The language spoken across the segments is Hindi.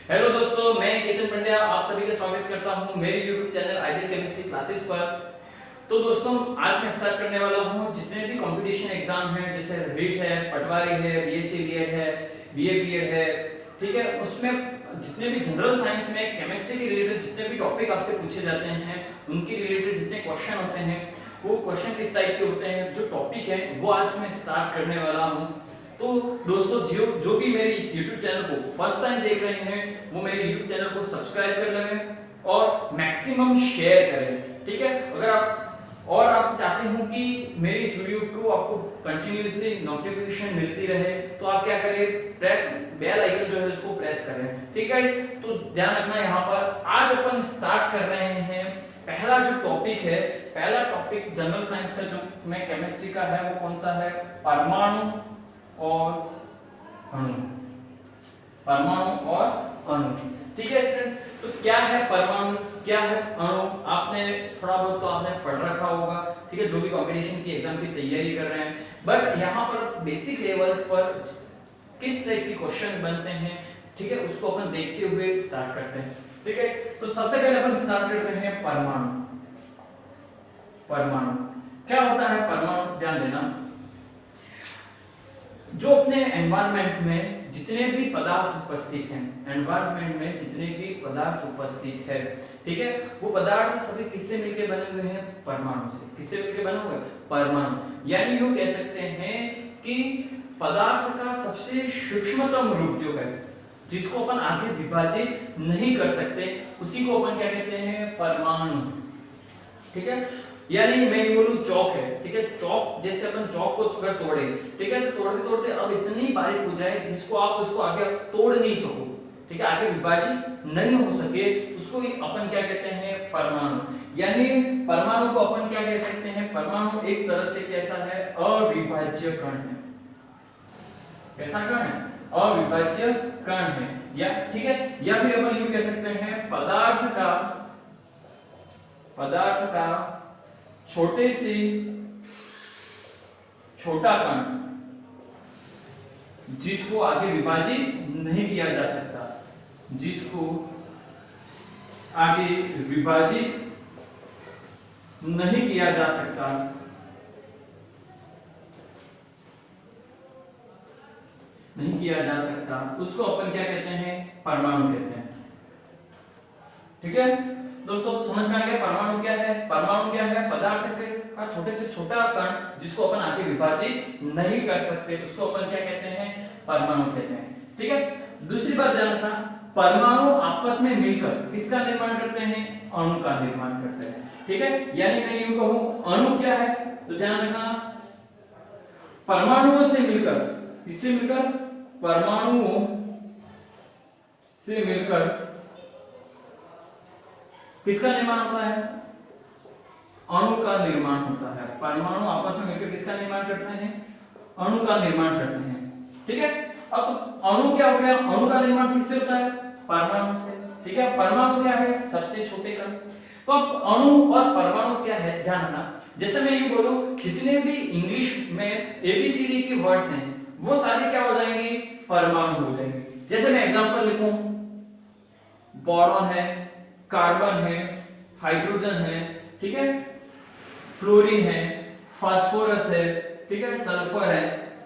हेलो दोस्तों, मैं केतन पंड्या आप सभी का स्वागत करता हूं मेरे YouTube channel ideal chemistry classes पर। तो दोस्तों, आज मैं स्टार्ट करने वाला हूं जितने भी कंपटीशन एग्जाम हैं, जैसे रीट है, पटवारी है, बीएससी बीएड है, बीए बीएड है, ठीक है, उसमें जितने भी जनरल साइंस में केमिस्ट्री के रिलेटेड जितने भी टॉपिक आपसे पूछे जाते हैं, उनके रिलेटेड जितने क्वेश्चन होते हैं, वो क्वेश्चन किस टाइप के होते हैं, जो टॉपिक है वो आज मैं स्टार्ट करने वाला हूँ। तो दोस्तों, जो भी मेरे इस YouTube चैनल को फर्स्ट टाइम देख रहे हैं, वो मेरे YouTube चैनल को सब्सक्राइब कर लें और मैक्सिमम शेयर करें, ठीक है। अगर आप चाहते हो कि मेरी इस वीडियो को आपको कंटिन्यूअसली नोटिफिकेशन मिलती रहे, तो आप क्या करें, प्रेस बेल आइकन जो है उसको प्रेस करें, ठीक है। तो ध्यान रखना, यहाँ पर आज अपन स्टार्ट कर रहे हैं। पहला जो टॉपिक है, पहला टॉपिक जनरल साइंस का जो मैं केमिस्ट्री का है, वो कौन सा है, परमाणु और अणु। परमाणु और अणु, ठीक है फ्रेंड्स। तो क्या है परमाणु, क्या है अणु, आपने थोड़ा बहुत तो आपने पढ़ रखा होगा, ठीक है, जो भी कंपटीशन की एग्जाम की तैयारी कर रहे हैं। बट यहाँ पर बेसिक लेवल पर किस टाइप के क्वेश्चन बनते हैं, ठीक है, उसको अपन देखते हुए स्टार्ट करते हैं, ठीक है। तो सबसे पहले अपन स्टार्ट करते हैं परमाणु। परमाणु क्या होता है, परमाणु ध्यान देना, जो अपने एनवायरनमेंट में जितने भी पदार्थ उपस्थित हैं, एनवायरनमेंट में जितने भी पदार्थ उपस्थित है, ठीक है, वो पदार्थ सभी किससे मिलकर बने हुए हैं, परमाणु से। किससे मिलकर बने हुए हैं, परमाणु। यानी यूं कह सकते हैं कि पदार्थ का सबसे सूक्ष्मतम रूप जो है, जिसको अपन आगे विभाजित नहीं कर सकते, उसी को अपन क्या कहते हैं, परमाणु, ठीक है। यानी मैं ये बोलूं चौक है, ठीक है, चौक जैसे अपन चौक को अगर तोड़े, ठीक है, तो तोड़ते तोड़ते अब इतनी बारीक हो जाए जिसको आप उसको आगे तोड़ नहीं सको, ठीक है, आगे विभाजित नहीं हो सके, उसको अपन क्या कहते हैं, परमाणु। यानी परमाणु को अपन क्या कह सकते हैं, परमाणु एक तरह से कैसा है, अविभाज्य कण है। कैसा कण है, अविभाज्य कण है, या ठीक है, या फिर अपन यूं कह सकते हैं पदार्थ का छोटे से छोटा कण, जिसको आगे विभाजित नहीं किया जा सकता, जिसको आगे विभाजित नहीं किया जा सकता, उसको अपन क्या कहते हैं, परमाणु कहते हैं, ठीक है। दोस्तों समझ में आ गया परमाणु क्या है। परमाणु क्या है, पदार्थ का छोटे से छोटा कण जिसको अपन आगे विभाजित नहीं कर सकते, उसको अपन क्या कहते हैं, परमाणु कहते हैं, ठीक है। दूसरी बात ध्यान रखना, परमाणु आपस में मिलकर किसका निर्माण करते हैं, अणु का निर्माण करते हैं, ठीक है। यानी मैं यूं कहूं अणु क्या है, तो ध्यान रखना, परमाणुओं से मिलकर, किससे मिलकर, परमाणुओं से मिलकर किसका निर्माण होता है, अणु का निर्माण होता है। परमाणु आपस में मिलकर किसका निर्माण करते हैं, अणु का निर्माण करते हैं, ठीक है। अब अणु क्या हो गया, अणु का निर्माण किससे होता है, परमाणु से, ठीक है। परमाणु क्या है, सबसे छोटे कण। तो अब अणु और परमाणु क्या है, ध्यान रखना, जैसे मैं ये बोलूं, जितने भी इंग्लिश में एबीसीडी के वर्ड्स हैं, वो सारे क्या हो जाएंगे, परमाणु हो जाएंगे। जैसे मैं एग्जांपल लिखूं, बोरॉन है, कार्बन है, हाइड्रोजन है, ठीक है, फ्लोरीन है, फास्फोरस है, ठीक है, सल्फर है।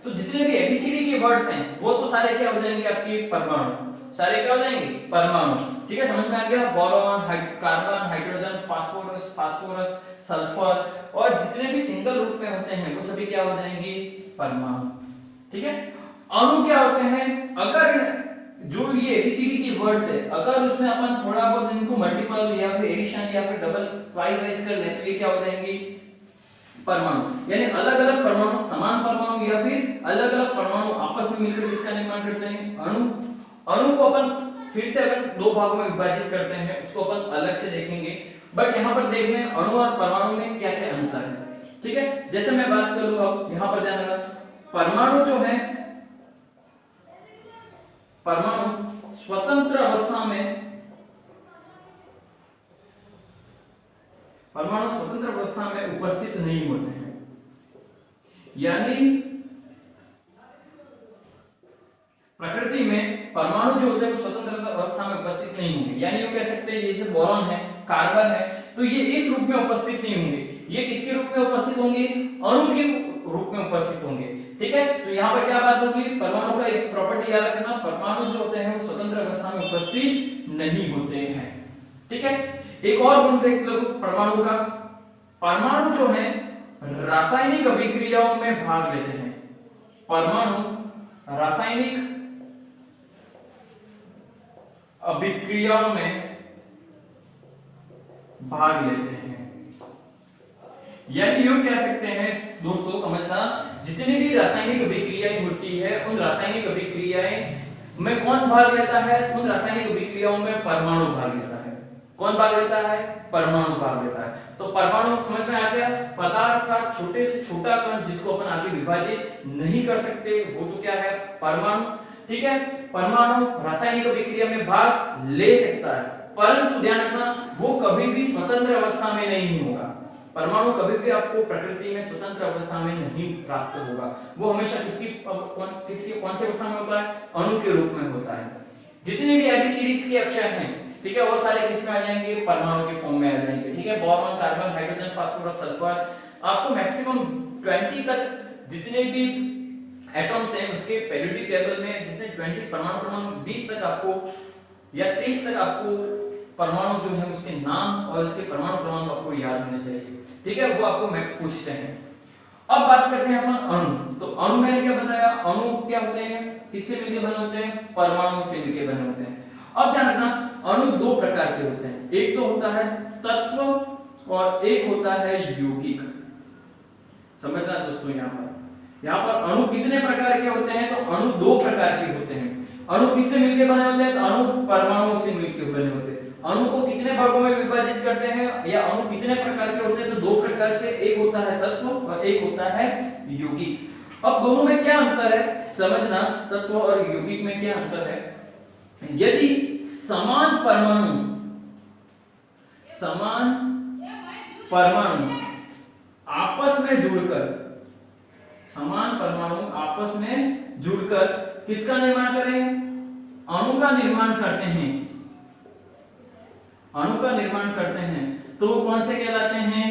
तो जितने भी एबीसीडी के वर्ड्स हैं, वो तो सारे क्या हो जाएंगे, आपके परमाणु, सारे क्या हो जाएंगे, परमाणु, ठीक है। समझ में आ गया, boron, carbon, hydrogen, phosphorus, sulphur, और जितने भी सिंगल रूप में होते हैं वो सभी क्या हो जाएंगे, परमाणु, ठीक है। अणु क्या होते हैं, अगर जो ये एबीसीडी की वर्ड्स है, अगर उसमें अपन थोड़ा बहुत इनको मल्टीपल या फिर एडिशन या फिर डबल ट्वाइस कर ले, तो ये क्या हो जाएंगे, परमाणु। यानी अलग अलग परमाणु, समान परमाणु या फिर अलग अलग परमाणु आपस में मिलकर किसका निर्माण करते हैं, अणु। अणु को अपन फिर से अगर दो भागों में विभाजित करते हैं, उसको अपन अलग से देखेंगे, बट यहाँ पर देख लें अणु और परमाणु में क्या क्या अंतर है, ठीक है। जैसे मैं बात करूँ, अब यहाँ पर ध्यान रखना, परमाणु जो है, परमाणु स्वतंत्र अवस्था में, परमाणु स्वतंत्र अवस्था में उपस्थित नहीं होते हैं। यानी प्रकृति में परमाणु जो होते हैं वो स्वतंत्र अवस्था में उपस्थित नहीं होंगे, यानी यूं कह सकते हैं जैसे बोरॉन है, कार्बन है, तो ये इस रूप में उपस्थित नहीं होंगे, ये किसके रूप में उपस्थित होंगे, अणु के रूप में उपस्थित होंगे। ठीक है, तो यहाँ पर क्या बात होगी, परमाणु का एक प्रॉपर्टी याद रखना, परमाणु जो होते हैं वो स्वतंत्र अवस्था में उपस्थित नहीं होते हैं। ठीक है, एक और गुण देख लो परमाणु का, परमाणु जो है रासायनिक अभिक्रियाओं में भाग लेते हैं, परमाणु रासायनिक अभिक्रियाओं में भाग लेते हैं, यानी यूं कह सकते हैं दोस्तों, समझना, जितनी भी रासायनिक अभिक्रियाएं होती है उन रासायनिक अभिक्रियाएं में कौन भाग लेता है, उन रासायनिक अभिक्रियाओं में परमाणु भाग लेता है। कौन भाग लेता है, परमाणु भाग लेता है। तो परमाणु समझ में आ गया, पदार्थ का छोटे से छोटा कण जिसको अपन आगे विभाजित नहीं कर सकते वो तो क्या है, परमाणु। ठीक है, परमाणु रासायनिक अभिक्रिया में भाग ले सकता है, परंतु ध्यान रखना वो कभी भी स्वतंत्र अवस्था में नहीं होगा। परमाणु कभी भी आपको प्रकृति में स्वतंत्र अवस्था में नहीं प्राप्त होगा, वो हमेशा किसकी कौन सी अवस्था में होता है, अणु के रूप में होता है। जितने भी एबीसीडीज के अक्षर हैं, ठीक है, वो सारे किस में आ जाएंगे, परमाणु के फॉर्म में आ जाएंगे। ठीक है, boron, carbon, hydrogen, phosphorus, sulphur, आपको मैक्सिमम 20 तक जितने भी एटम्स हैं उसके पेरियोडिक टेबल में जितने 20 परमाणु क्रमांक 20 तक आपको या 30 तक आपको परमाणु जो है उसके नाम और उसके परमाणु क्रमांक आपको याद होने चाहिए। ठीक है, वो आपको मैं पूछते हैं। अब बात करते हैं अपन अणु। तो अणु मैंने क्या बताया, अणु क्या होते हैं, किससे मिलकर बने होते हैं, परमाणु से मिलकर बने होते हैं। अब ध्यान रखना, अणु दो प्रकार के होते हैं, एक तो होता है तत्व और एक होता है यौगिक। समझना दोस्तों, यहाँ पर अणु कितने प्रकार के होते हैं, तो अणु दो प्रकार के होते हैं। अणु किससे मिलकर बने होते हैं, तो अणु परमाणु से मिलकर बने होते हैं। अणु को कितने भागों में विभाजित करते हैं, या अणु कितने प्रकार के होते हैं, तो दो प्रकार के, एक होता है तत्व और एक होता है यौगिक। अब दोनों में क्या अंतर है समझना, तत्व और यौगिक में क्या अंतर है। यदि समान परमाणु आपस में जुड़कर, समान परमाणु आपस में जुड़कर किसका निर्माण करें, अणु का निर्माण करते हैं, अणु का निर्माण करते हैं, तो वो कौन से कहलाते हैं,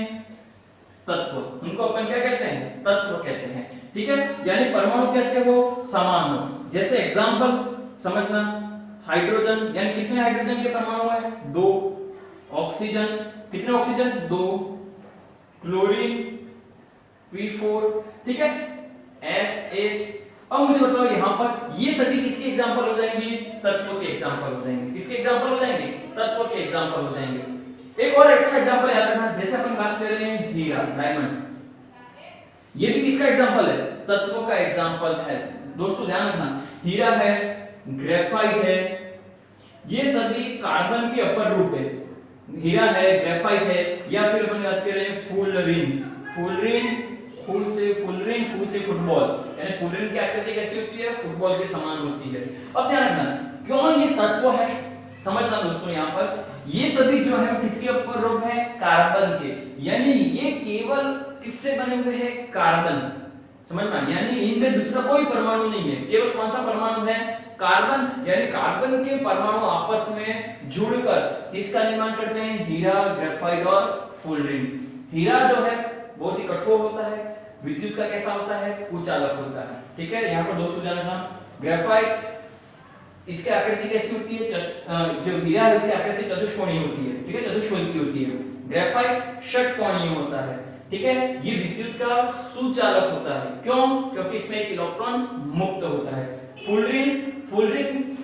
तत्व। उनको अपन क्या कहते हैं, तत्व कहते हैं। ठीक है, यानी परमाणु कैसे हो, समान हो। जैसे एग्जांपल समझना, हाइड्रोजन, यानी कितने हाइड्रोजन के परमाणु है, 2। ऑक्सीजन, कितने ऑक्सीजन, 2। क्लोरीन, P4, ठीक है, SH। अब मुझे बताओ यहाँ पर ये सभी किसके एग्जांपल हो जाएंगे, तत्व के एग्जांपल हो जाएंगे। किसके एग्जांपल हो जाएंगे, तत्व के एग्जांपल हो जाएंगे। एक और अच्छा एग्जांपल याद रखना, जैसे अपन बात कर रहे हैं हीरा, डायमंड, ये भी किसका एग्जांपल है, तत्व का एग्जांपल है। दोस्तों ध्यान रखना, हीरा है, ग्रेफाइट है, ये सभी कार्बन के अपर रूप है। हीरा है, ग्रेफाइट है, या फिर अपन बात कर रहे हैं फुलरिन, फूल से फुटबॉल, यानी फुलरिन की आकृति कैसी होती है, फुटबॉल के समान होती है। अब ध्यान रखना, क्यों ये तत्व है, समझना दोस्तों, यहाँ पर ये सभी जो है किसके अपर रूप है, कार्बन के, यानी ये केवल किससे बने हुए हैं, कार्बन। समझना, यानी इनमें दूसरा कोई परमाणु नहीं है, केवल कौन सा परमाणु है, कार्बन। यानी कार्बन के परमाणु आपस में जुड़कर किसका निर्माण करते हैं, हीरा, ग्रेफाइट और फुलरिन। हीरा जो है बहुत ही कठोर होता है, विद्युत का कैसा होता है, कुचालक होता है। ठीक है, यहाँ पर दोस्तों ध्यान रखना, ग्रेफाइट, इसकी आकृति कैसी होती है, जो हीरा है उसकी आकृति चतुष्कोणीय होती है। ठीक है, चतुष्कोण की होती है। ग्रेफाइट षटकोणीय होता है। ठीक है, ये विद्युत का सुचालक होता है। क्यों, क्योंकि इसमें एक इलेक्ट्रॉन मुक्त होता है। फुलरिन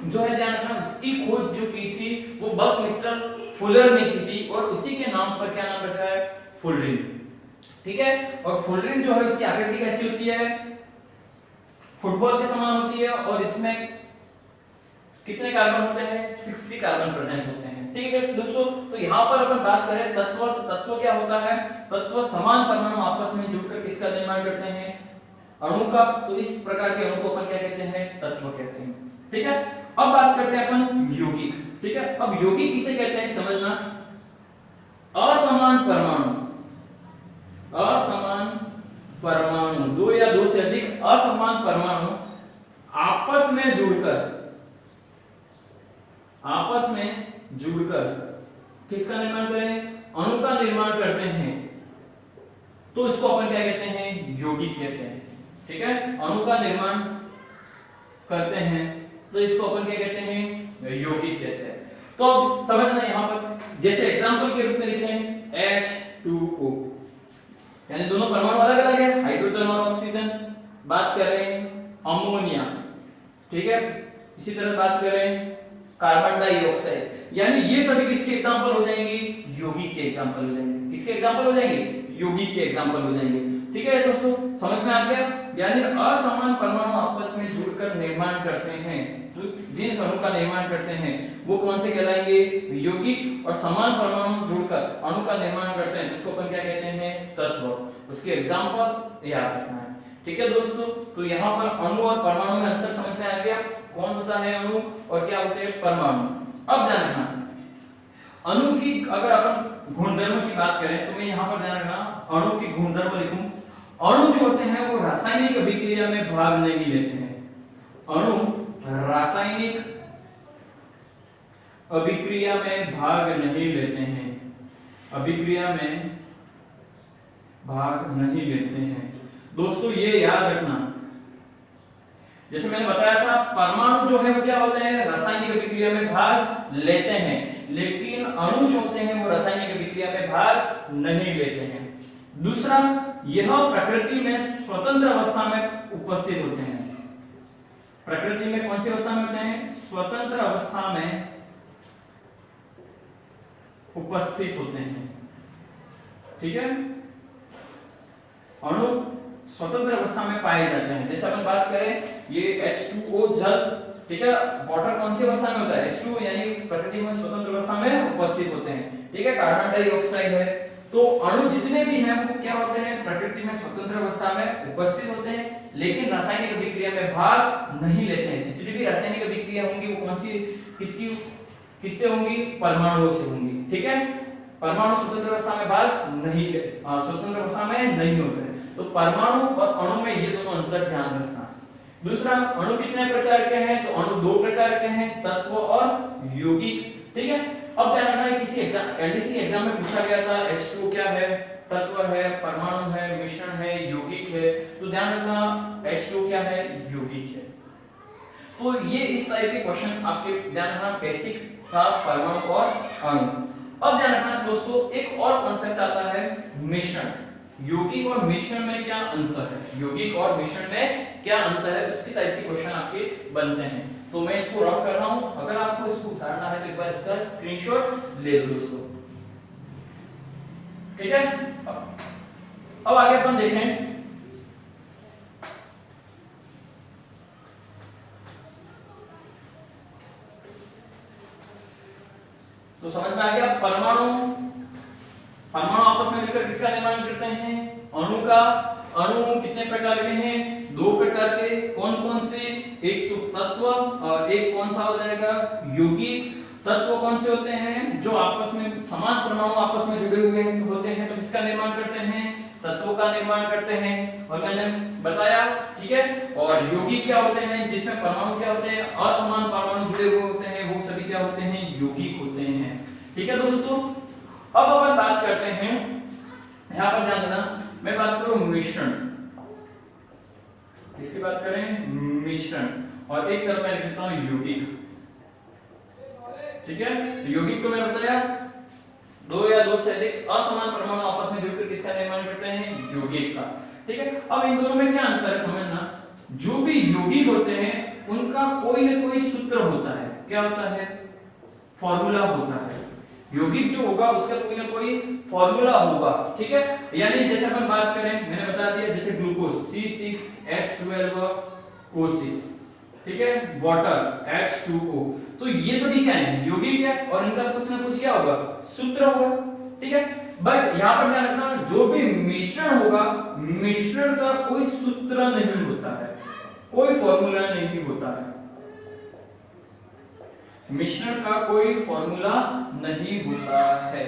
जो है, ध्यान रखना, उसकी खोज जो की थी वो बकमिस्टर फुलर ने की थी, और उसी के नाम पर क्या नाम रखा है, फुलरिन। ठीक है, और फुलरिन जो है उसकी आकृति कैसी होती है, फुटबॉल के समान होती है, और इसमें कितने कार्बन होते हैं, 60 कार्बन प्रेजेंट होते हैं। ठीक है दोस्तों, तो यहाँ पर अपन बात करें तत्व, तो तत्व क्या होता है, तत्व समान परमाणु आपस में जुड़कर किसका निर्माण करते हैं, अणु का। तो इस प्रकार के अणु को अपन क्या कहते हैं, तत्व कहते हैं। ठीक है, अब बात करते हैं अपन यौगिक। ठीक है, अब यौगिक किसे कहते हैं समझना, असमान परमाणु, दो या दो से अधिक असमान परमाणु आपस में जुड़कर किसका निर्माण करें, अणु का निर्माण करते हैं, तो इसको अपन क्या कहते हैं, यौगिक कहते हैं। ठीक है, अणु का निर्माण करते हैं तो इसको अपन क्या कहते हैं, यौगिक कहते हैं। तो अब समझना यहां पर, जैसे एग्जांपल के रूप में लिखें H2O, यानी दोनों परमाणु अलग अलग है, हाइड्रोजन और ऑक्सीजन। बात करें अमोनिया, ठीक है, इसी तरह बात करें कार्बन डाइऑक्साइड, यानी ये सभी किसके एग्जांपल हो जाएंगे, यौगिक के एग्जांपल हो जाएंगे। किसके एग्जांपल हो जाएंगे, यौगिक के एग्जांपल हो जाएंगे। ठीक है दोस्तों, समझ में आ गया। यानी असमान परमाणु आपस में जुड़कर निर्माण करते हैं, तो जिन अणु का निर्माण करते हैं वो कौन से कहलाएंगे, यौगिक। और समान परमाणु जुड़कर अणु का निर्माण करते हैं जिसको अपन क्या कहते हैं, तत्व। उसके एग्जांपल याद रखना है। ठीक है दोस्तों, तो यहाँ पर अणु और परमाणु में अंतर समझ में आ गया, कौन होता है अणु और क्या होते हैं परमाणु। अब ध्यान रखना, अणु की अगर अपन गुणधर्म की बात करें तो मैं यहाँ पर ध्यान रखना, अणु की गुणधर्म लिखूं। अणु जो होते हैं वो रासायनिक अभिक्रिया में भाग नहीं लेते हैं। अणु रासायनिक अभिक्रिया में भाग नहीं लेते हैं, अभिक्रिया में भाग नहीं लेते हैं। दोस्तों ये याद रखना, जैसे मैंने बताया था परमाणु जो है वो क्या होते हैं, रासायनिक अभिक्रिया में भाग लेते हैं, लेकिन अणु जो होते हैं वो रासायनिक अभिक्रिया में भाग नहीं लेते हैं। दूसरा, यह प्रकृति में स्वतंत्र अवस्था में उपस्थित होते हैं। प्रकृति में कौन सी अवस्था में होते हैं, स्वतंत्र अवस्था में उपस्थित होते हैं। ठीक है, अणु स्वतंत्र अवस्था में पाए जाते हैं। जैसे अपन बात करें ये H2O जल, ठीक है, वाटर कौन सी अवस्था में होता है, H2O, यानी प्रकृति में स्वतंत्र अवस्था में उपस्थित होते हैं। ठीक है, कार्बन डाइऑक्साइड है, तो अणु जितने भी हैं वो क्या होते हैं, प्रकृति में स्वतंत्र अवस्था में उपस्थित होते हैं, लेकिन रासायनिक अभिक्रिया में भाग नहीं लेते हैं। जितनी भी रासायनिक अभिक्रिया होंगी वो कौन सी, किससे होंगी, परमाणुओं से होंगी। ठीक है, परमाणु स्वतंत्र अवस्था में भाग नहीं, स्वतंत्र अवस्था में नहीं होते हैं। तो परमाणु और अणु में ये दोनों अंतर ध्यान रखना। दूसरा, अणु कितने प्रकार के हैं, तो अणु दो प्रकार के हैं, तत्व और यौगिक। ठीक है, अब ध्यान रखना है, किसी एग्जाम, एनडीसी एग्जाम में पूछा गया था H2O क्या है, तत्व है, परमाणु है, मिश्रण है, यौगिक है। तो ध्यान रखना H2O क्या है, यौगिक है। तो ये इस टाइप के क्वेश्चन आपके ध्यान रखना, बेसिक था परमाणु और अणु। अब ध्यान रखना दोस्तों, एक और कॉन्सेप्ट आता है मिश्रण। यौगिक और मिश्रण में क्या अंतर है, यौगिक और मिश्रण में क्या अंतर है, उसकी टाइप के क्वेश्चन आपके बनते हैं। तो मैं इसको रब कर रहा हूं, अगर आपको इसको उतारना है तो एक बार इसका स्क्रीनशॉट ले लो दोस्तों। ठीक है, अब आगे अपन देखें, तो समझ में आ गया परमाणु आपस में मिलकर किसका निर्माण करते हैं, अणु का। अणु कितने प्रकार के हैं, दो प्रकार के, कौन कौन से, एक तो तत्व और एक कौन सा हो जाएगा, यौगिक। तत्व कौन से होते हैं, जो आपस में समान परमाणु आपस में जुड़े हुए होते हैं, तो किसका निर्माण करते हैं, तत्वों का निर्माण करते हैं, और मैंने बताया। ठीक है, और यौगिक क्या होते हैं, जिसमें परमाणु क्या होते हैं, असमान परमाणु जुड़े हुए होते हैं, वो सभी क्या होते हैं, यौगिक होते हैं। ठीक है दोस्तों, अब अपन बात करते हैं, यहां पर ध्यान देना, मैं बात करूं मिश्रण, किसकी बात करें, मिश्रण, और एक तरफ मैं लिख देता हूं यौगिक। ठीक है, यौगिक को मैं बताया, दो या दो से अधिक असमान परमाणु आपस में जुड़कर किसका निर्माण करते हैं, यौगिक का। ठीक है, अब इन दोनों में क्या अंतर है समझना, जो भी यौगिक होते हैं उनका कोई न कोई सूत्र होता है, क्या होता है, फॉर्मूला होता है। यौगिक जो होगा उसका कोई ना कोई फॉर्मूला होगा। ठीक है, यानी जैसे अपन बात करें, मैंने बता दिया, जैसे ग्लूकोज C6H12O6, ठीक है, वाटर H2O, तो ये सभी क्या है, यौगिक है, और इनका कुछ ना कुछ क्या होगा, सूत्र होगा। ठीक है, बट यहां पर ध्यान रखना, जो भी मिश्रण होगा, मिश्रण का कोई सूत्र नहीं होता है, कोई फॉर्मूला नहीं होता है, मिश्रण का कोई फॉर्मूला नहीं होता है।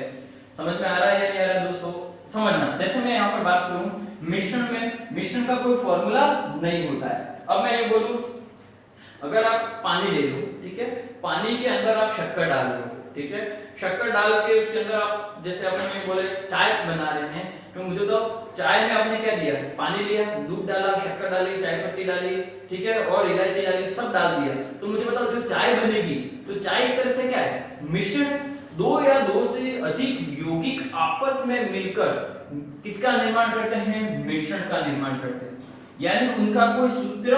समझ में आ रहा है या नहीं आ रहा है दोस्तों, समझना। जैसे मैं यहाँ पर बात करूं मिश्रण में, मिश्रण का कोई फॉर्मूला नहीं होता है। अब मैं ये बोलूं अगर आप पानी ले लो, ठीक है, पानी के अंदर आप शक्कर डाल रहे हो, ठीक है, शक्कर डाल के उसके अंदर आप जैसे आपने बोले चाय बना रहे हैं, तो मुझे तो चाय में आपने क्या दिया, पानी लिया, दूध डाला, शक्कर डाली, चाय पत्ती डाली, ठीक है, और इलायची डाली, सब डाल दिया, तो मुझे बताओ जो चाय बनेगी, तो चाय एक तरह से क्या है, मिश्रण। दो या दो से अधिक यौगिक आपस में मिलकर किसका निर्माण करते हैं, मिश्रण का निर्माण करते हैं, यानी उनका कोई सूत्र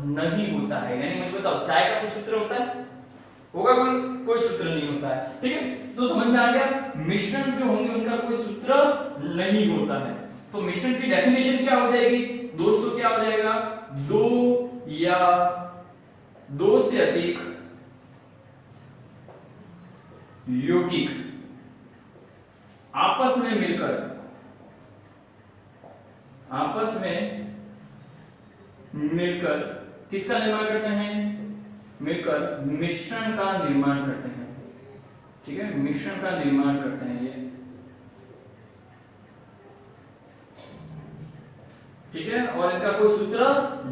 नहीं होता है। यानी मुझे बताओ चाय का कोई सूत्र होता है, होगा कोई सूत्र नहीं होता है, ठीक है, तो समझ में आ गया, मिश्रण जो होंगे उनका कोई सूत्र नहीं होता है। तो मिश्रण की डेफिनेशन क्या हो जाएगी दोस्तों, क्या हो जाएगा, दो या दो से अधिक यौगिक आपस में मिलकर किसका निर्माण करते हैं, मिलकर मिश्रण का निर्माण करते हैं, ठीक है, मिश्रण का निर्माण करते हैं ये, ठीक है, और इनका कोई सूत्र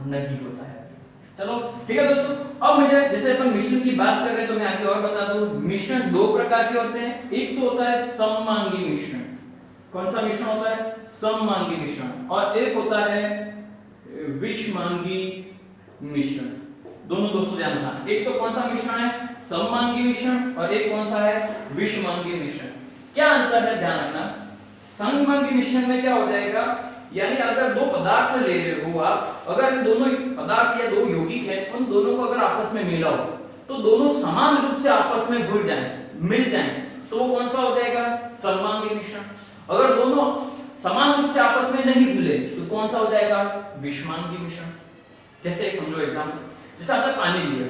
नहीं होता है। चलो ठीक है दोस्तों, अब मुझे जैसे अपन मिश्रण की बात कर रहे हैं तो मैं आगे और बता दूं, मिश्रण दो प्रकार के होते हैं, एक तो होता है सममांगी मिश्रण, कौन सा मिश्रण होता है, सममांगी मिश्रण, और एक होता है विषमांगी मिश्रण। दोनों दोस्तों ध्यान रखना, एक तो कौन सा मिश्रण है, सममांगी मिश्रण, और एक कौन सा है, विषमांगी मिश्रण। क्या अंतर है ध्यान रखना, सममांगी मिश्रण में क्या हो जाएगा, यानी अगर दो पदार्थ ले रहे हो आप, अगर इन दोनों पदार्थ या दो यौगिक है, उन दोनों को अगर आपस में मिलाओ तो दोनों समान रूप से आपस में घुल जाएं, मिल जाएं, तो वो कौन सा हो जाएगा, सममांगी मिश्रण। अगर दोनों समान रूप से आपस में नहीं घुले तो कौन सा हो जाएगा, विषमांगी मिश्रण। जैसे एक समझो एग्जांपल, जैसे आपने पानी लिया,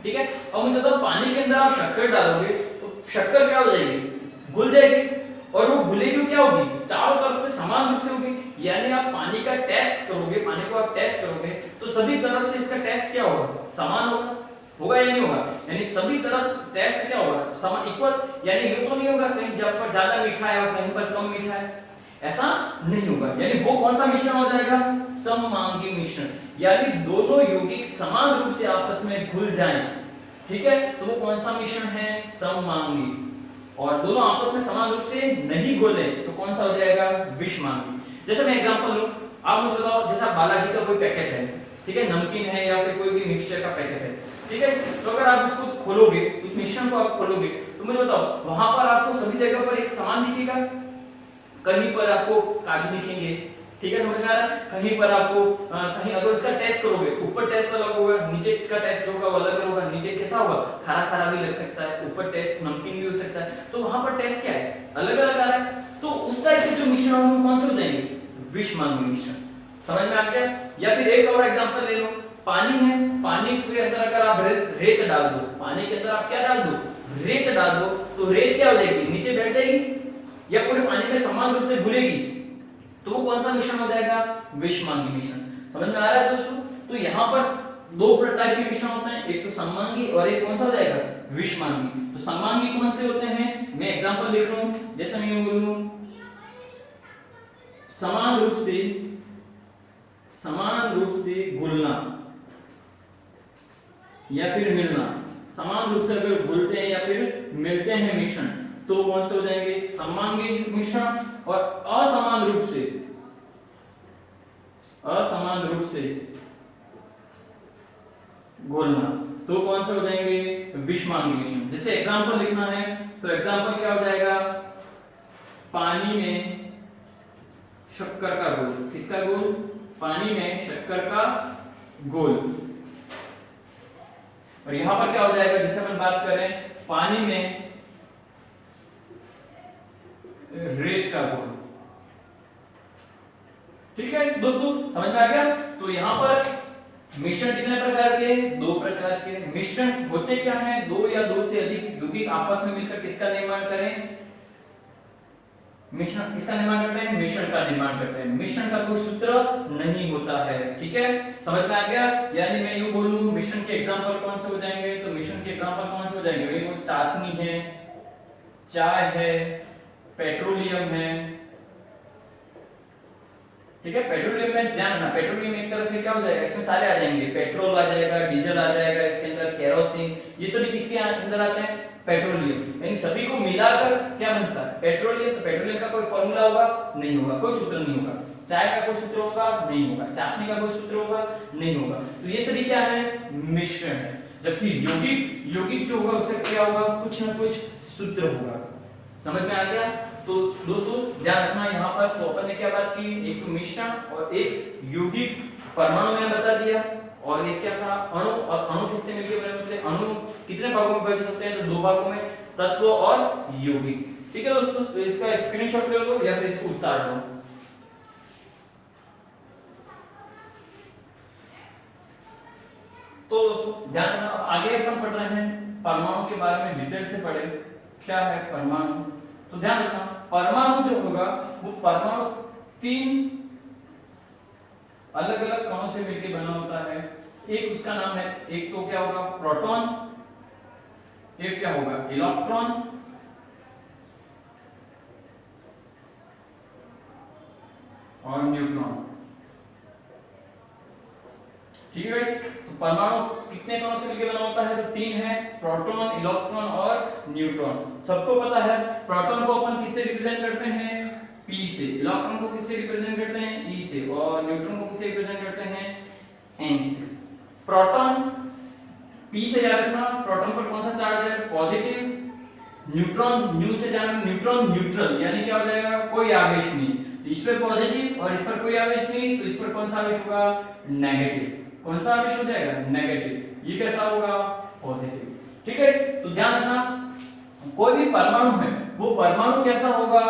ठीक है, और मुझे तो पानी के अंदर आप शक्कर डालोगे तो शक्कर क्या हो जाएगी, घुल जाएगी, और वो घुलेगी क्या होगी, चारों तरफ से समान रूप से होगी, यानी आप पानी का टेस्ट करोगे, पानी को आप टेस्ट करोगे तो सभी तरफ से इसका टेस्ट क्या होगा, समान होगा या नहीं होगा, यानी सभी तरफ टेस्ट क्या होगा, समान, इक्वल, यानी ये तो नहीं होगा कहीं जब पर ज्यादा मीठा है और कहीं पर कम मीठा है, ऐसा नहीं होगा, यानी वो कौन सा मिश्रण हो जाएगा, सममांगी मिश्रण, यानी दोनों यौगिक समान रूप से आपस में घुल जाएं, ठीक है, तो वो कौन सा मिश्रण है, सममांगी, और दोनों आपस में समान रूप से नहीं घुले तो कौन सा हो जाएगा, विषमांगी। जैसे मैं एग्जांपल लूं, आप मुझे बताओ, जैसा बालाजी का कोई पैकेट है, ठीक है, नमकीन है या फिर कोई भी मिक्सचर का पैकेट है, ठीक है, तो अगर आप उसको खोलोगे, उस मिश्रण को आप खोलोगे, तो मुझे बताओ वहां पर आपको सभी जगह पर एक समान दिखेगा, कहीं पर आपको काजू दिखेंगे, ठीक है, समझ में आ रहा है, कहीं पर आपको कहीं अगर उसका टेस्ट करोगे, ऊपर टेस्ट अलग होगा, नीचे का टेस्ट होगा वो अलग होगा, नीचे कैसा होगा, खारा खारा भी लग सकता है, ऊपर टेस्ट नमकीन भी हो सकता है, तो वहां पर टेस्ट क्या है, अलग अलग आ रहा है, तो उस टाइप के जो मिश्रण होंगे कौन से हो जाएंगे, विषमांगी मिश्रण। समझ में आ गया। या फिर एक और एग्जांपल ले लो, पानी है, पानी के अंदर अगर आप रेत डाल दो, पानी के अंदर आप क्या डाल दो, रेत डाल दो, तो रेत क्या हो जाएगी, नीचे बैठ जाएगी या पूरे पानी में समान रूप से घुलेगी, तो वो कौन सा मिश्रण हो जाएगा, विषमांगी मिश्रण। समझ में आ रहा है दोस्तों, तो यहाँ पर दो प्रकार के मिश्रण होते हैं, एक तो सममांगी और एक कौन सा हो जाएगा, विषमांगी। तो सममांगी कौन से होते हैं, मैं एग्जांपल लिख रहा हूं, जैसे मैं बोलूं समान रूप से घुलना या फिर मिलना, समान रूप से अगर घुलते हैं या फिर मिलते हैं मिश्रण तो कौन से हो जाएंगे, सममांगी मिश्रण। और असमान रूप से घुलना तो कौन से हो जाएंगे, विषमांगी मिश्रण। जैसे एग्जांपल लिखना है तो एग्जांपल क्या हो जाएगा, पानी में शक्कर का घोल, किसका घोल, पानी में शक्कर का घोल। और यहां पर क्या हो जाएगा, जैसे अपन बात करें पानी में रेत का घोल। ठीक है दोस्तों, समझ में आ गया। तो यहां पर मिश्रण कितने प्रकार के, दो प्रकार के। मिश्रण होते क्या है, दो या दो से अधिक यौगिक आपस में मिलकर किसका निर्माण करें, मिश्रण किसका निर्माण करते हैं, मिश्रण का निर्माण करते हैं। मिश्रण का कोई सूत्र नहीं होता है। ठीक है, समझ में आ गया। यानी मैं यूं बोलूं, मिश्रण के एग्जांपल कौन से हो जाएंगे, तो मिश्रण के एग्जांपल कौन से हो जाएंगे, भाई वो चाशनी है, चाय है, पेट्रोलियम है, ठीक है। पेट्रोलियम में ध्यान रखना, पेट्रोलियम एक तरह से क्या हो जाएगा, इसमें सारे आ जाएंगे, पेट्रोल आ जाएगा, डीजल आ जाएगा, इसके अंदर केरोसिन, ये सभी किसके अंदर आते हैं, पेट्रोलियम। यानी सभी को मिलाकर क्या बनता है, पेट्रोलियम। तो पेट्रोलियम का कोई फॉर्मूला होगा, नहीं होगा, कोई सूत्र नहीं होगा। चाय का कोई सूत्र होगा, नहीं होगा। चाशनी का कोई सूत्र होगा, नहीं होगा। तो ये सभी क्या है, मिश्रण है। जबकि यौगिक जो होगा उसका क्या होगा, कुछ ना कुछ सूत्र होगा। समझ में आ गया। तो दोस्तों ध्यान रखना यहाँ पर, तो अपन ने क्या बात की, एक तो मिश्रण और एक यौगिक, परमाणु मैंने बता दिया, और एक क्या था, अणु। और अणु किससे मिलकर बने होते हैं, अणु कितने भागों में विभाजित होते हैं, तो 2 भागों में, तत्व और यौगिक। ठीक है दोस्तों, तो इसका स्क्रीनशॉट ले लो या फिर इसको उतार लो। तो दोस्तों ध्यान रखना, आगे अपन पढ़ रहे हैं परमाणु के बारे में, डिटेल से पढ़े क्या है परमाणु। तो ध्यान रखना, परमाणु जो होगा वो परमाणु 3 अलग अलग कणों से मिलकर बना होता है। एक उसका नाम है, एक तो क्या होगा, प्रोटॉन, एक क्या होगा, इलेक्ट्रॉन, और न्यूट्रॉन। ठीक है गाइस। तो परमाणु कितने कणों से मिलकर बना होता है, तो 3 है, प्रोटॉन, इलेक्ट्रॉन और न्यूट्रॉन। सबको पता है प्रोटॉन को अपन किससे रिप्रेजेंट करते हैं, P से, इलेक्ट्रॉन को किससे रिप्रेजेंट करते हैं, E से, और न्यूट्रॉन को किससे रिप्रेजेंट करते हैं, N से। प्रोटॉन P से याद रखना, प्रोटॉन पर कौन सा चार्ज है, पॉजिटिव। न्यूट्रॉन न्यू से जाना, न्यूट्रॉन न्यूट्रल, यानी क्या हो जाएगा, कोई आवेश नहीं। इस पर पॉजिटिव और इस पर कोई आवेश नहीं, तो इस पर कौन सा आवेश होगा, नेगेटिव। कौन सा आवेश हो जाएगा, नेगेटिव। ये कैसा होगा, पॉजिटिव। ठीक है। तो ध्यान रखना, कोई भी परमाणु है वो परमाणु कैसा होगा,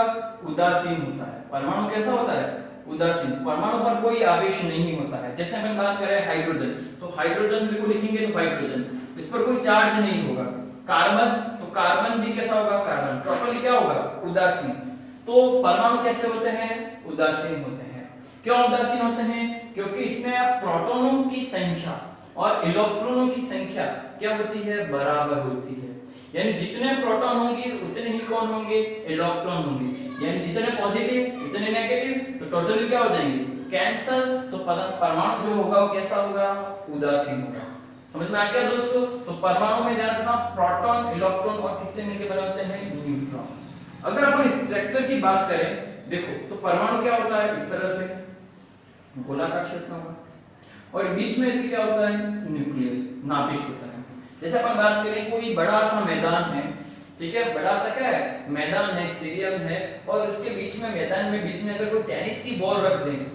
उदासीन होता है। परमाणु कैसा होता है, उदासीन। परमाणु पर कोई आवेश नहीं होता है। जैसे हम बात करें हाइड्रोजन, तो हाइड्रोजन को लिखेंगे तो हाइड्रोजन, इस पर कोई चार्ज नहीं होगा। कार्बन, तो कार्बन भी कैसा होगा, कार्बन टोटली क्या होगा, उदासीन। तो परमाणु कैसे होते हैं, उदासीन होते हैं। क्यों उदासीन होते हैं, क्योंकि इसमें प्रोटॉनों की संख्या और इलेक्ट्रॉनों की संख्या क्या होती है, बराबर होती है। यानी जितने प्रोटॉन होंगे उतने ही कौन होंगे, इलेक्ट्रॉन होंगे। यानी जितने पॉजिटिव उतने नेगेटिव, तो टोटली क्या हो जाएंगे, कैंसल। तो परमाणु जो होगा वो कैसा होगा, उदासीन होगा। समझ में आ गया दोस्तों। तो परमाणु में ध्यान रखना, प्रोटॉन, इलेक्ट्रॉन और किससे मिलकर बने होते हैं, न्यूट्रॉन। अगर अपन स्ट्रक्चर की बात करें, देखो तो परमाणु क्या होता है, इस तरह से गोलाकार शेप में होगा, और बीच में इसके क्या होता है, न्यूक्लियस, नाभिक होता है। जैसे अपन बात करें कोई बड़ा सा मैदान है, ठीक है, बड़ा सा क्या है, मैदान है, स्टेडियम है, और उसके बीच में, मैदान में बीच में अगर कोई टेनिस की बॉल रख दें,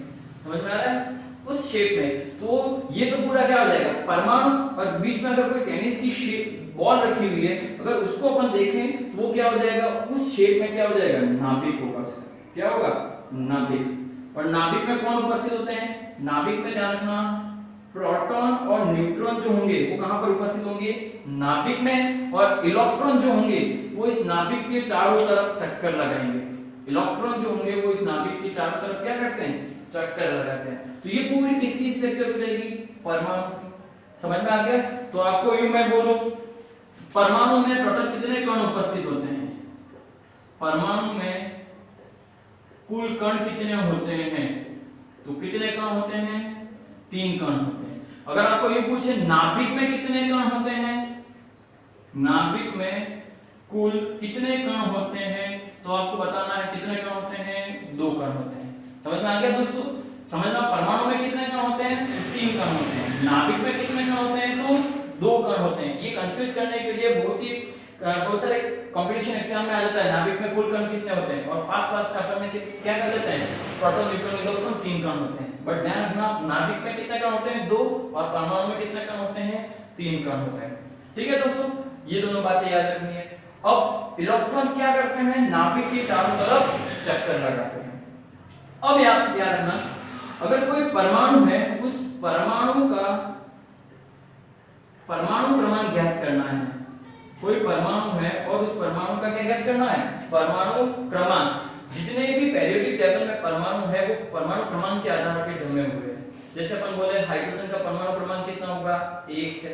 समझ में आ रहा है, उस शेप में, तो ये तो पूरा क्या हो जाएगा, परमाणु। और बीच में अगर कोई टेनिस की शेप बॉल रखी हुई है, अगर उसको अपन देखें तो वो क्या हो जाएगा, उस शेप में क्या हो जाएगा, नाभिक होगा उसका। क्या होगा, नाभिक। और नाभिक में कौन उपस्थित होते हैं, नाभिक में ध्यान रखना, प्रोटॉन और न्यूट्रॉन जो होंगे वो कहां पर उपस्थित होंगे, नाभिक में। और इलेक्ट्रॉन जो होंगे वो इस नाभिक के चारों तरफ चक्कर लगाएंगे। इलेक्ट्रॉन जो होंगे वो इस नाभिक के चारों तरफ क्या करते हैं, चक्कर लगाते हैं। तो ये पूरी किसकी स्ट्रक्चर हो जाएगी, परमाणु की। समझ में आ गया। तो आपको यूं मैं बोलूं, परमाणु में टोटल कितने कण उपस्थित होते हैं, परमाणु में कुल कण कितने होते हैं, तो कितने कण होते हैं, 3 कण होते हैं। अगर आपको ये पूछे नाभिक में कितने कण होते हैं, नाभिक में कुल कितने कण होते हैं, तो आपको बताना है कितने कण होते हैं, 2 कण होते हैं। समझ में आ गया दोस्तों। समझना, परमाणु में कितने कण होते हैं, 3 कण होते हैं। नाभिक में कितने कण होते हैं, तो 2 कण होते हैं। ये कंफ्यूज करने के लिए बहुत सारे कंपटीशन एग्जाम में आ जाता है, नाभिक में कुल कण कितने होते हैं, और फास्ट अपन में क्या कर देते हैं, प्रोटॉन, न्यूट्रॉन, इलेक्ट्रॉन 3 कण होते हैं। बट ध्यान रखना, नाभिक में कितने कण होते हैं, 2, और परमाणु में कितने कण होते हैं, 3 कण होते हैं। ठीक है दोस्तों, ये दोनों बातें याद रखनी है। अब इलेक्ट्रॉन क्या करते हैं, नाभिक के चारों तरफ चक्कर लगाते हैं। अब याद रखना, अगर कोई परमाणु है, उस परमाणु का परमाणु क्रमांक ज्ञात करना है। कोई परमाणु है और उस परमाणु का क्या ज्ञात करना है, परमाणु क्रमांक। जितने भी पेरियोडिक टेबल में परमाणु है वो परमाणु क्रमांक के आधार पर जमे हुए हैं। जैसे अपन बोले हाइड्रोजन का परमाणु क्रमांक कितना होगा, 1 है,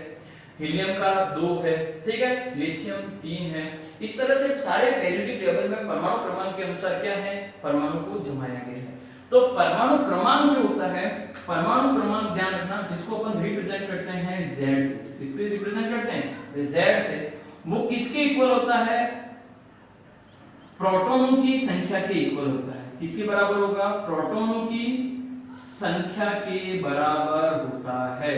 हीलियम का 2 है, ठीक है, लिथियम 3 है। इस तरह से सारे पेरियोडिक टेबल में परमाणु क्रमांक के अनुसार क्या है, परमाणु को जमाया गया है। तो परमाणु क्रमांक जो होता है, परमाणु क्रमांक ध्यान रखना, जिसको अपन रिप्रेजेंट करते हैं Z से, इसको रिप्रेजेंट करते हैं Z से, वो किसके इक्वल होता है? प्रोटॉनों की संख्या के इक्वल होता है। किसके बराबर होगा? प्रोटॉनों की संख्या के बराबर होता है।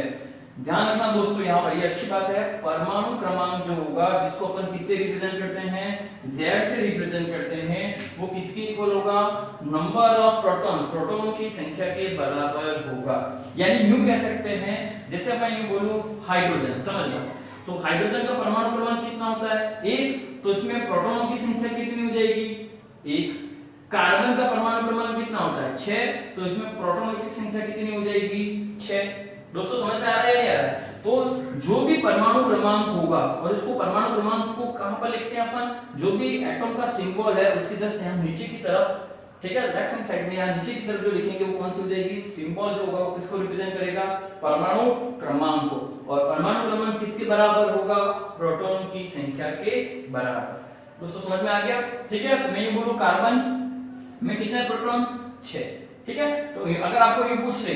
ध्यान रखना दोस्तों, यहाँ पर ये अच्छी बात है, परमाणु क्रमांक जो होगा, जिसको अपन किससे रिप्रेजेंट करते हैं? Z से रिप्रेजेंट करते हैं, वो किसके इक्वल होगा? नंबर ऑफ प्रोटॉन, प्रोटॉनों की संख्या के बराबर होगा। यानी यूं कह सकते हैं, जैसे अपन यूं बोलूं हाइड्रोजन, समझ लो, तो हाइड्रोजन का परमाणु क्रमांक कितना होता है? 1, तो इसमें प्रोटॉनों की संख्या कितनी हो जाएगी? 1। कार्बन का परमाणु क्रमांक कितना होता है? 6, तो इसमें प्रोटॉनों की संख्या कितनी हो जाएगी? 6। दोस्तों समझ में आ रहा है या नहीं आ रहा है? तो जो भी परमाणु क्रमांक होगा, और इसको परमाणु क्रमांक को कहां पर लिखते हैं अपन? जो भी एटॉम का सिंबल है उसके जस्ट यहां नीचे की तरफ, ठीक है, लेफ्ट हैंड साइड में यहां नीचे की तरफ जो लिखेंगे वो कौन सी हो जाएगी? सिंबल जो होगा वो किसको रिप्रेजेंट करेगा? परमाणु क्रमांक को। और परमाणु क्रमांक किसके बराबर होगा? प्रोटॉनों की संख्या के बराबर। दोस्तों समझ में आ गया? ठीक है, तो मैं ये बोलूं कार्बन में कितने प्रोटॉन? 6, ठीक है। तो अगर आपको ये पूछ ले,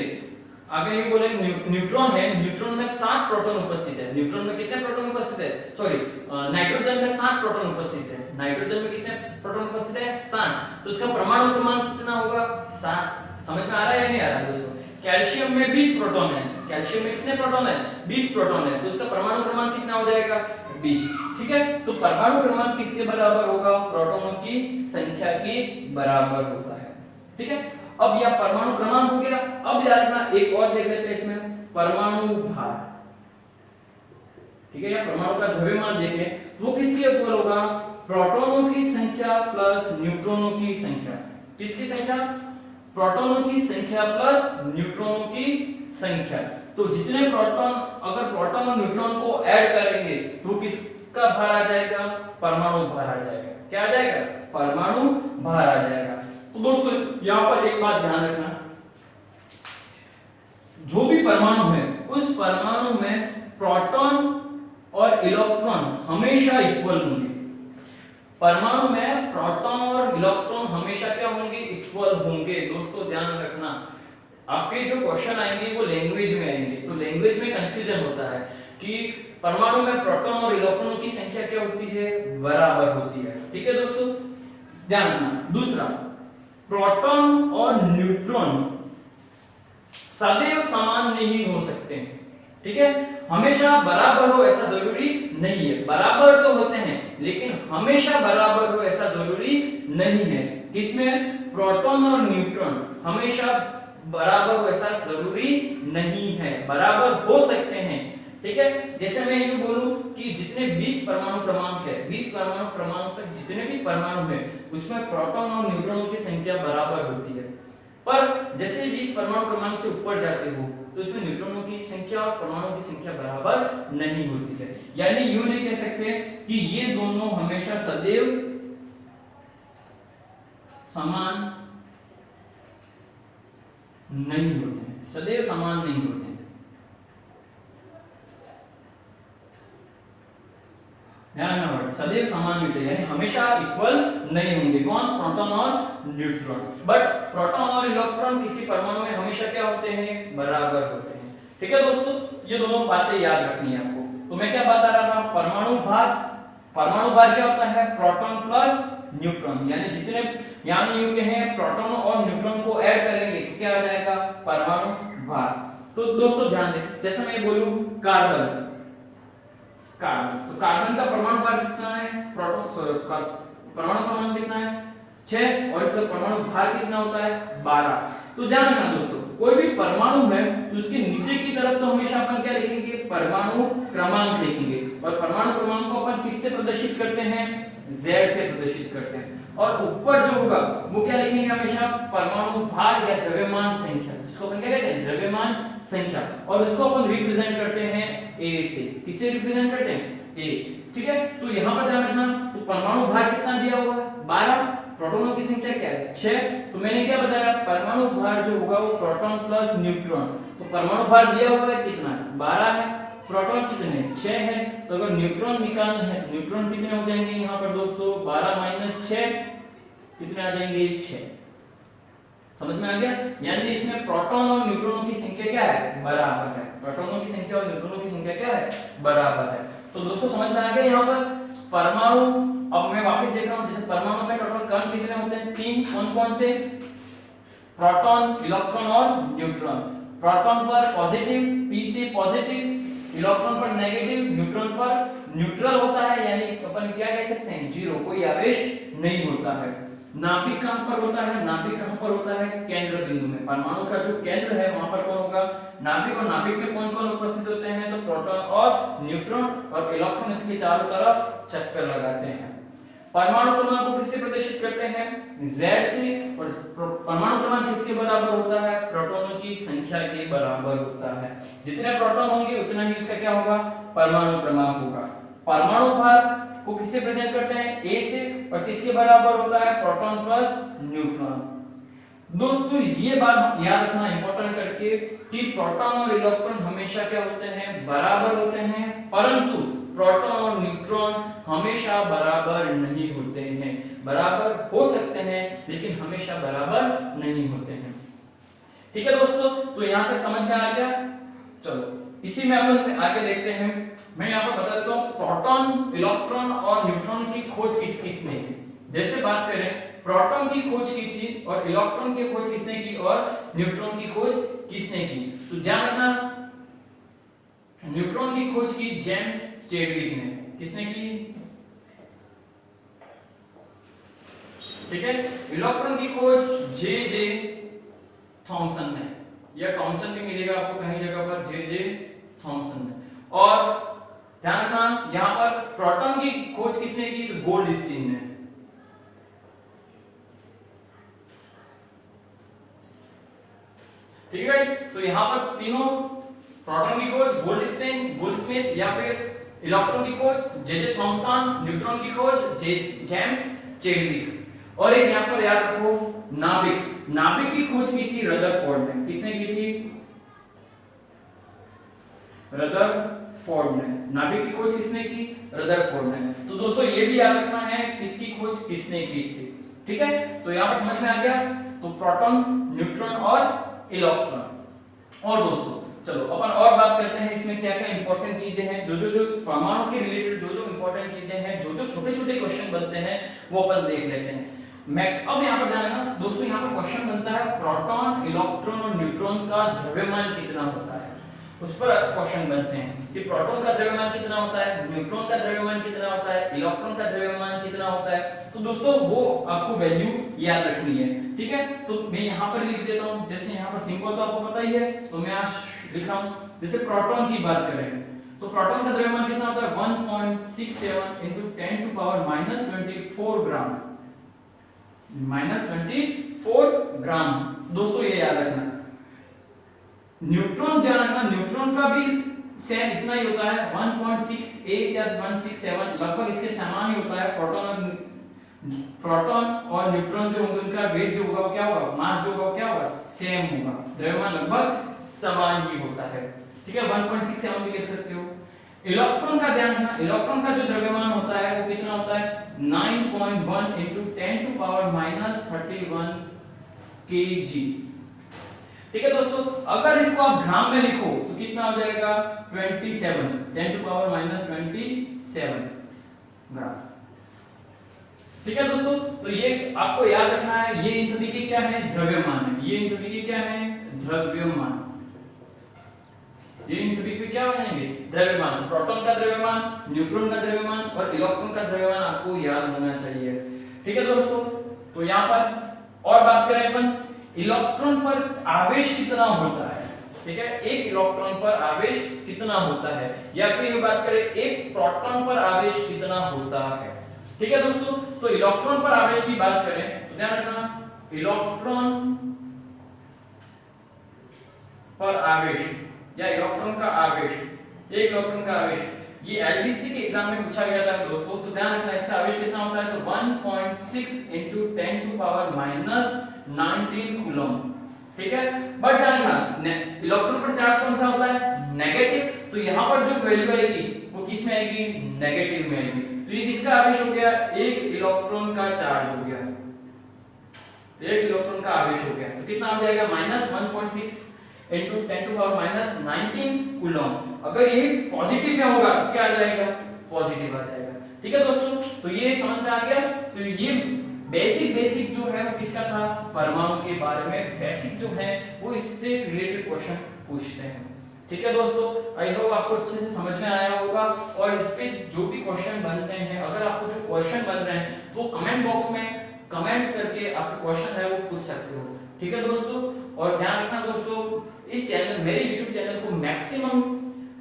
अगर ये बोले न्यूट्रॉन है, न्यूट्रॉन में 7 प्रोटॉन उपस्थित है, न्यूट्रॉन में कितने प्रोटॉन उपस्थित है? सॉरी, नाइट्रोजन में 7 प्रोटॉन उपस्थित है, नाइट्रोजन में कितने प्रोटॉन उपस्थित है? 7, तो इसका परमाणु क्रमांक कितना होगा? 7। समझ में आ रहा है या नहीं आ रहा है दोस्तों? कैल्शियम में 20 प्रोटॉन है, कैल्शियम में कितने प्रोटॉन है? 20 प्रोटॉन है, तो इसका परमाणु क्रमांक कितना हो जाएगा? 20, ठीक है। तो परमाणु क्रमांक किसके बराबर होगा? प्रोटॉनों की संख्या के बराबर होता है, ठीक है। अब यह परमाणु क्रमांक हो गया। अब याद रखना, एक और देख लेते हैं इसमें, परमाणु भार, ठीक है, या परमाणु का द्रव्यमान देखें, वो किसके इक्वल होगा? प्रोटॉनों की संख्या प्लस न्यूट्रॉनों की संख्या। किसकी संख्या? प्रोटॉनों की संख्या प्लस न्यूट्रॉनों की संख्या। तो जितने प्रोटॉन, अगर प्रोटॉन और न्यूट्रॉन को ऐड करेंगे तो किसका भार आ जाएगा? परमाणु भार आ जाएगा। क्या आ जाएगा? परमाणु भार आ जाएगा। तो दोस्तों यहां पर एक बात ध्यान रखना, जो भी परमाणु है उस परमाणु में प्रोटॉन और इलेक्ट्रॉन हमेशा इक्वल होंगे। परमाणु में प्रोटॉन और इलेक्ट्रॉन हमेशा क्या होंगे? इक्वल होंगे। दोस्तों ध्यान रखना, आपके जो क्वेश्चन आएंगे वो लैंग्वेज में आएंगे, तो लैंग्वेज में कंफ्यूजन होता है कि परमाणु में प्रोटॉन और इलेक्ट्रॉनों की संख्या क्या होती है? बराबर होती है, ठीक है दोस्तों, ध्यान रखना। दूसरा, प्रोटॉन और न्यूट्रॉन सदैव समान नहीं हो सकते हैं, ठीक है, हमेशा बराबर हो ऐसा जरूरी नहीं है। बराबर तो होते हैं लेकिन हमेशा बराबर हो ऐसा जरूरी नहीं है। किसमें? प्रोटॉन और न्यूट्रॉन हमेशा बराबर हो ऐसा जरूरी नहीं है, बराबर हो सकते हैं, ठीक है। जैसे मैं ये बोलूं कि जितने 20 परमाणु क्रमांक है, 20 परमाणु क्रमांक तक जितने भी परमाणु है उसमें प्रोटॉन और न्यूट्रॉनों की संख्या बराबर होती है, पर जैसे 20 परमाणु क्रमांक से ऊपर जाते हो तो इसमें न्यूट्रॉनों की संख्या और परमाणुओं की संख्या बराबर नहीं होती है। यानी यूं नहीं कह सकते कि ये दोनों हमेशा सदैव समान नहीं होते हैं, सदैव समान नहीं होते हैं। ध्यान रखना, सदैव समान नहीं होते, यानी हमेशा इक्वल नहीं होंगे। कौन? प्रोटॉन और न्यूट्रॉन। बट प्रोटॉन और इलेक्ट्रॉन किसी परमाणु में हमेशा क्या होते हैं? बराबर होते हैं, ठीक है दोस्तों। ये दोनों बातें याद रखनी है आपको। तो मैं क्या बता रहा था? परमाणु भार, परमाणु भार क्या होता है? प्रोटॉन प्लस न्यूट्रॉन, यानी जितने यानी यूं कहें प्रोटॉन और न्यूट्रॉन को ऐड करेंगे तो क्या आ जाएगा? परमाणु भार। तो दोस्तों ध्यान दें, जैसे मैं बोलूं कार्बन, तो कार्बन का परमाणु भार कितना है? परमाणु क्रमांक कितना है? 6, और इसका परमाणु भार कितना होता है? 12। तो ध्यान रखना दोस्तों, कोई भी परमाणु है तो उसके नीचे की तरफ तो हमेशा अपन क्या लिखेंगे? परमाणु क्रमांक लिखेंगे, और परमाणु क्रमांक को अपन किससे प्रदर्शित करते हैं? Z से प्रदर्शित करते हैं। और ऊपर जो होगा वो क्या लिखेंगे? हमेशा परमाणु भार या द्रव्यमान संख्या, जिसको अपन क्या कहते हैं? द्रव्यमान संख्या, और उसको अपन रिप्रेजेंट करते हैं A से। किससे रिप्रेजेंट करते हैं? A, ठीक है। तो यहाँ पर ध्यान रखना, तो परमाणु भार कितना दिया हुआ है? 12, प्रोटॉनों की संख्या क्या है? 6। तो मैंने क्या बताया? परमाणु भार जो होगा वो प्रोटॉन प्लस न्यूट्रॉन, तो परमाणु भार दिया हुआ है कितना? 12 है, प्रोटॉन कितने? 6 है। तो अगर न्यूट्रॉन निकालना है, न्यूट्रॉन कितने हो जाएंगे यहाँ पर दोस्तों? 12 - 6 कितने आ जाएंगे? 6। समझ में आ गया? यानी इसमें प्रोटॉन और न्यूट्रॉनों की संख्या क्या है? बराबर है। प्रोटॉनों की संख्या और न्यूट्रॉनों की संख्या क्या है? बराबर है। तो दोस्तों समझ में आ गया यहाँ पर परमाणु। अब मैं वापस देख रहा हूँ, जैसे परमाणु में टोटल कण कितने होते हैं? 3। कौन कौन से? प्रोटॉन, इलेक्ट्रॉन और न्यूट्रॉन। प्रोटॉन पर पॉजिटिव, p से पॉजिटिव, इलेक्ट्रॉन पर नेगेटिव, न्यूट्रॉन पर न्यूट्रल होता है, यानी अपन क्या कह सकते हैं? जीरो, कोई आवेश नहीं होता है। नाभिक कहां पर होता है? नाभिक कहां पर होता है? केंद्र बिंदु में। परमाणु का जो केंद्र है वहां पर कौन होगा? नाभिक। और नाभिक में कौन कौन उपस्थित होते हैं? तो प्रोटॉन और न्यूट्रॉन और इलेक्ट्रॉन इसके चारों तरफ चक्कर लगाते हैं। परमाणु क्रमांक को किससे प्रदर्शित करते हैं? Z से। और परमाणु क्रमांक किसके बराबर होता है? प्रोटॉनों की संख्या के बराबर होता है। जितने प्रोटॉन होंगे उतना ही उसका क्या होगा? परमाणु क्रमांक होगा। परमाणु भार को किससे प्रेजेंट करते हैं? A से। और किसके बराबर होता है? Proton plus neutron. दोस्तों ये बात याद रखना इंपॉर्टेंट करके कि प्रोटॉन और इलेक्ट्रॉन हमेशा क्या होते हैं? बराबर होते हैं, परंतु प्रोटॉन और न्यूट्रॉन हमेशा बराबर नहीं होते हैं। बराबर हो सकते हैं लेकिन हमेशा बराबर नहीं होते हैं। ठीक है दोस्तों, तो यहां तक समझ में आ गया। चलो इसी में अपन आगे देखते हैं। मैं यहां पर बता देता हूं प्रोटॉन, इलेक्ट्रॉन और न्यूट्रॉन की खोज किस किसने की। जैसे बात करें, प्रोटॉन की खोज की थी और इलेक्ट्रॉन की खोज किसने की और न्यूट्रॉन की खोज किसने की? तो ध्यान रखना, न्यूट्रॉन की खोज की जेम्स चैडविक ने। किसने की? ठीक है। इलेक्ट्रॉन की खोज जे थॉमसन ने, या थॉमसन भी मिलेगा आपको कहीं जगह पर, जे थॉमसन ने। और ध्यान रखना यहां पर प्रोटॉन की खोज किसने की? तो गोल्डस्टीन ने। ठीक है, तो यहां पर तीनों, प्रोटॉन की खोज गोल्डस्टीन, गोल्डस्मिथ, या फिर इलेक्ट्रॉन की खोज जे थॉमसन, न्यूट्रॉन की खोज जेम्स चैडविक। और एक यहां पर याद रखो नाभिक। नाभिक की खोज की थी रदरफोर्ड ने। किसने की थी? रदरफोर्ड ने। नाभिक की खोज किसने की? रदरफोर्ड ने। तो दोस्तों ये भी याद रखना है किसकी खोज किसने की थी। ठीक है, तो यहां पर समझ में आ गया। तो प्रोटॉन, न्यूट्रॉन और इलेक्ट्रॉन। और दोस्तों चलो अपन और बात करते हैं इसमें क्या क्या इंपॉर्टेंट चीजें हैं, जो परमाणु के रिलेटेड जो इंपॉर्टेंट चीजें हैं, जो छोटे छोटे क्वेश्चन बनते हैं वो अपन देख लेते हैं। मैक्स अब यहां पर ध्यान रखना दोस्तों, यहां पर क्वेश्चन बनता है प्रोटॉन, इलेक्ट्रॉन और न्यूट्रॉन का द्रव्यमान कितना होता है। उस पर क्वेश्चन बनते हैं कि प्रोटॉन का द्रव्यमान कितना होता है, न्यूट्रॉन का द्रव्यमान कितना होता है, इलेक्ट्रॉन का द्रव्यमान कितना होता है। तो दोस्तों वो आपको वैल्यू याद रखनी है। ठीक है, तो मैं यहां पर लिख देता हूं। जैसे यहां पर सिंबल तो आपको पता ही है, तो मैं आज लिख रहा हूं। जैसे प्रोटॉन की बात करें तो प्रोटॉन का द्रव्यमान कितना होता है? 1.67 into 10 to power -24 ग्राम। -24 ग्राम दोस्तों ये याद रखना। न्यूट्रॉन ध्यान रखना, न्यूट्रॉन का भी सेम इतना ही होता है, 1.68 या 167 लगभग इसके समान ही होता है। प्रोटॉन और न्यूट्रॉन जो होंगे उनका वेट जो होगा वो क्या होगा? मास जो होगा क्या होगा? सेम होगा। द्रव्यमान लगभग समान ही होता है। ठीक है, 1.67 भी लिख सकते हो। इलेक्ट्रॉन का ध्यान रखना, इलेक्ट्रॉन का जो द्रव्यमान होता है वो कितना होता है? 9.1 into 10 to power -31 kg। ठीक है दोस्तों, अगर इसको आप ग्राम में लिखो तो कितना हो जाएगा? 27, 10 to power -27 ग्राम। ठीक है दोस्तों, तो ये आपको याद रखना है। ये इन सभी के क्या है? द्रव्यमान है। ये इन सभी के क्या है? द्रव्यमान। ये इन सभी के क्या बनेंगे? द्रव्यमान। प्रोटॉन का द्रव्यमान, न्यूट्रॉन का द्रव्यमान और इलेक्ट्रॉन का द्रव्यमान आपको याद होना चाहिए। ठीक है दोस्तों, तो यहाँ पर और बात करें अपन, इलेक्ट्रॉन पर आवेश कितना होता है। ठीक है, एक इलेक्ट्रॉन पर आवेश कितना होता है, या फिर ये बात करें एक प्रोटॉन पर आवेश कितना होता है। ठीक है दोस्तों, तो इलेक्ट्रॉन पर आवेश की बात करें तो ध्यान रखना, इलेक्ट्रॉन पर आवेश या इलेक्ट्रॉन का आवेश, एक इलेक्ट्रॉन का आवेश, ये एलबीसी के एग्जाम में पूछा गया था दोस्तों। तो ध्यान रखना इसका आवेश कितना होता है? तो 1.6 into 10 to power -19 कूलम। ठीक है, बट ध्यान रखना इलेक्ट्रॉन पर चार्ज कौन सा होता है? नेगेटिव। तो यहाँ पर जो वैल्यू आएगी वो किस में आएगी? नेगेटिव में आएगी। तो ये किसका आवेश हो गया? एक इलेक्ट्रॉन का चार्ज हो गया। तो 1 इलेक्ट्रॉन का आवेश हो गया, तो कितना आ जाएगा -1.6 into 10⁻19 कूलम। अगर ये पॉजिटिव में होगा तो क्या आ जाएगा, पॉजिटिव आ जाएगा। ठीक है दोस्तों, तो ये समझ में आ गया। तो ये बेसिक जो है वो किसका था, परमाणु के बारे में बेसिक जो है वो इससे रिलेटेड क्वेश्चन पूछते हैं। ठीक है दोस्तों, आई होप आपको अच्छे से समझ में आया होगा। और इस पे जो भी क्वेश्चन बनते हैं, अगर आपको जो क्वेश्चन बन रहे हैं तो कमेंट बॉक्स में कमेंट्स करके आपके क्वेश्चन है वो पूछ सकते हो। ठीक है दोस्तों, और ध्यान रखना दोस्तों, इस चैनल मेरे YouTube चैनल को मैक्सिमम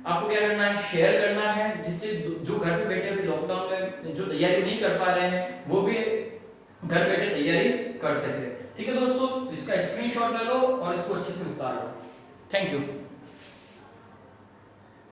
आपको क्या करना है, शेयर करना है, जिससे जो घर पे बैठे अभी लॉकडाउन में जो तैयारी नहीं कर पा रहे हैं वो भी घर बैठे तैयारी कर सके। ठीक है दोस्तों, तो इसका स्क्रीनशॉट ले लो और इसको अच्छे से उतार लो। Thank you.